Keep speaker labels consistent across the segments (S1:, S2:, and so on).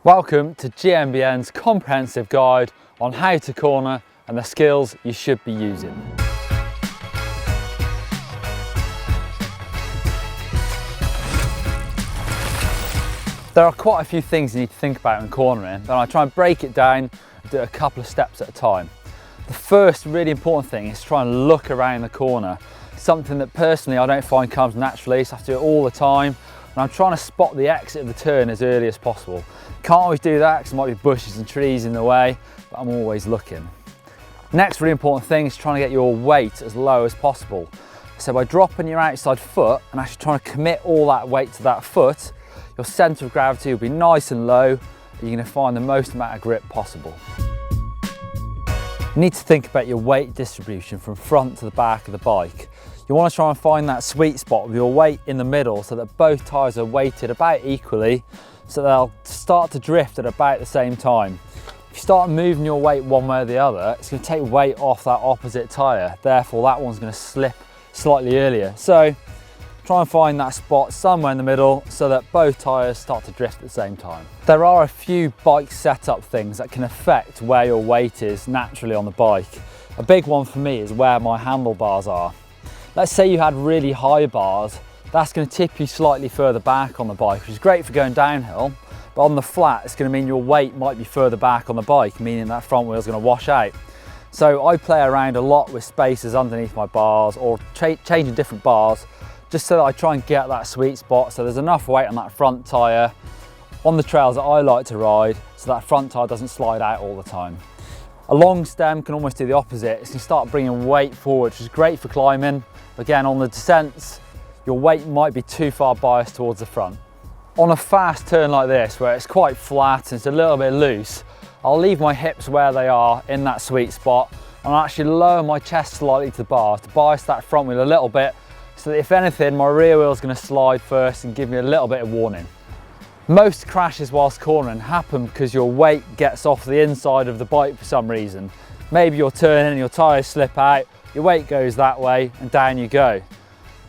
S1: Welcome to GMBN's comprehensive guide on how to corner and the skills you should be using. There are quite a few things you need to think about when cornering, and I try and break it down and do a couple of steps at a time. The first really important thing is to try and look around the corner. Something that personally I don't find comes naturally, so I have to do it all the time. And I'm trying to spot the exit of the turn as early as possible. Can't always do that because there might be bushes and trees in the way, but I'm always looking. Next really important thing is trying to get your weight as low as possible. So by dropping your outside foot and actually trying to commit all that weight to that foot, your centre of gravity will be nice and low, and you're going to find the most amount of grip possible. You need to think about your weight distribution from front to the back of the bike. You want to try and find that sweet spot with your weight in the middle so that both tyres are weighted about equally, so they'll start to drift at about the same time. If you start moving your weight one way or the other, it's going to take weight off that opposite tyre, therefore that one's going to slip slightly earlier. So try and find that spot somewhere in the middle so that both tyres start to drift at the same time. There are a few bike setup things that can affect where your weight is naturally on the bike. A big one for me is where my handlebars are. Let's say you had really high bars, that's going to tip you slightly further back on the bike, which is great for going downhill, but on the flat it's going to mean your weight might be further back on the bike, meaning that front wheel is going to wash out. So I play around a lot with spaces underneath my bars or changing different bars, just so that I try and get that sweet spot so there's enough weight on that front tyre on the trails that I like to ride so that front tyre doesn't slide out all the time. A long stem can almost do the opposite. It's going to start bringing weight forward, which is great for climbing. Again, on the descents, your weight might be too far biased towards the front. On a fast turn like this, where it's quite flat and it's a little bit loose, I'll leave my hips where they are in that sweet spot, and I'll actually lower my chest slightly to the bars to bias that front wheel a little bit, so that if anything, my rear wheel is going to slide first and give me a little bit of warning. Most crashes whilst cornering happen because your weight gets off the inside of the bike for some reason. Maybe you're turning and your tyres slip out, your weight goes that way and down you go.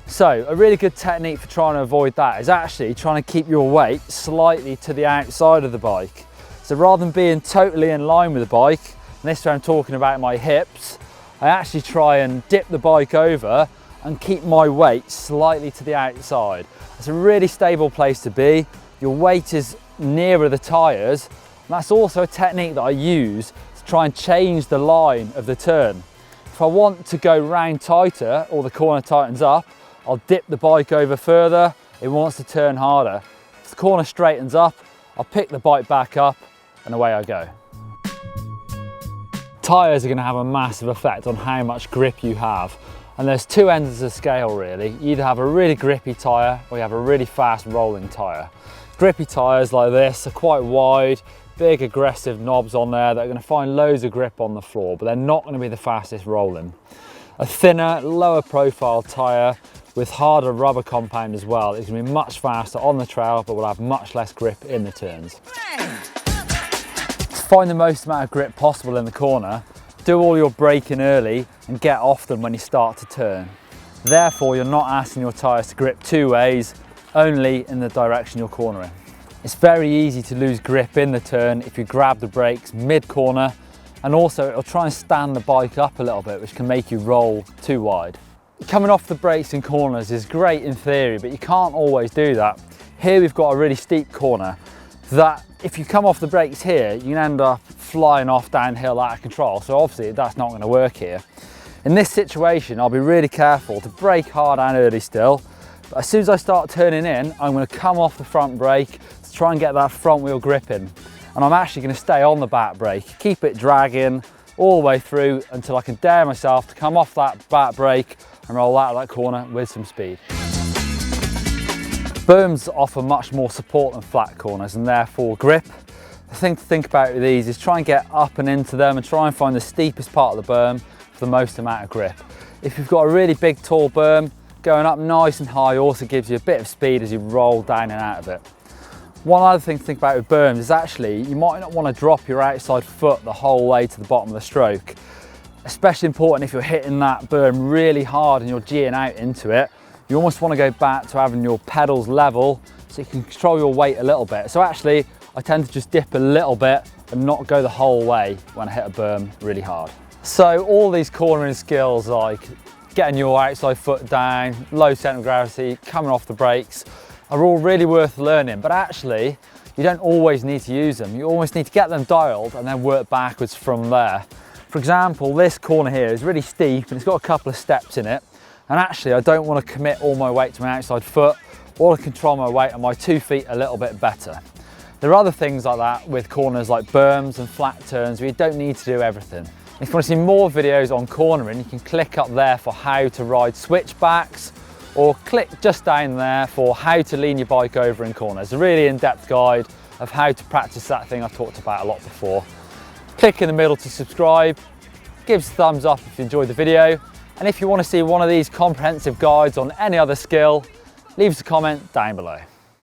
S1: So a really good technique for trying to avoid that is actually trying to keep your weight slightly to the outside of the bike. So rather than being totally in line with the bike, and this is where I'm talking about my hips, I actually try and dip the bike over and keep my weight slightly to the outside. It's a really stable place to be. Your weight is nearer the tyres, and that's also a technique that I use to try and change the line of the turn. If I want to go round tighter or the corner tightens up, I'll dip the bike over further, it wants to turn harder. If the corner straightens up, I'll pick the bike back up and away I go. Tyres are going to have a massive effect on how much grip you have. And there's two ends of the scale really. You either have a really grippy tyre or you have a really fast rolling tyre. Grippy tyres like this are quite wide, big aggressive knobs on there that are going to find loads of grip on the floor, but they're not going to be the fastest rolling. A thinner, lower profile tyre with harder rubber compound as well is going to be much faster on the trail, but will have much less grip in the turns. To find the most amount of grip possible in the corner, do all your braking early and get off them when you start to turn. Therefore, you're not asking your tyres to grip two ways, only in the direction you're cornering. It's very easy to lose grip in the turn if you grab the brakes mid-corner, and also it'll try and stand the bike up a little bit, which can make you roll too wide. Coming off the brakes in corners is great in theory, but you can't always do that. Here we've got a really steep corner that if you come off the brakes here, you can end up flying off downhill out of control, so obviously that's not going to work here. In this situation, I'll be really careful to brake hard and early still, but as soon as I start turning in, I'm going to come off the front brake to try and get that front wheel gripping. And I'm actually going to stay on the back brake, keep it dragging all the way through until I can dare myself to come off that back brake and roll out of that corner with some speed. BERMS offer much more support than flat corners and therefore grip. The thing to think about with these is try and get up and into them and try and find the steepest part of the berm for the most amount of grip. If you've got a really big tall berm, going up nice and high also gives you a bit of speed as you roll down and out of it. One other thing to think about with BERMS is actually you might not want to drop your outside foot the whole way to the bottom of the stroke. Especially important if you're hitting that berm really hard and you're G'ing out into it. You almost want to go back to having your pedals level so you can control your weight a little bit. So actually I tend to just dip a little bit and not go the whole way when I hit a berm really hard. So all these cornering skills, like getting your outside foot down, low centre of gravity, coming off the brakes, are all really worth learning, but actually you don't always need to use them. You almost need to get them dialed and then work backwards from there. For example, this corner here is really steep and it's got a couple of steps in it, and actually I don't want to commit all my weight to my outside foot or to control my weight on my 2 feet a little bit better. There are other things like that with corners like berms and flat turns where you don't need to do everything. If you want to see more videos on cornering, you can click up there for how to ride switchbacks, or click just down there for how to lean your bike over in corners. A really in-depth guide of how to practice that thing I talked about a lot before. Click in the middle to subscribe, give us a thumbs up if you enjoyed the video, and if you want to see one of these comprehensive guides on any other skill, leave us a comment down below.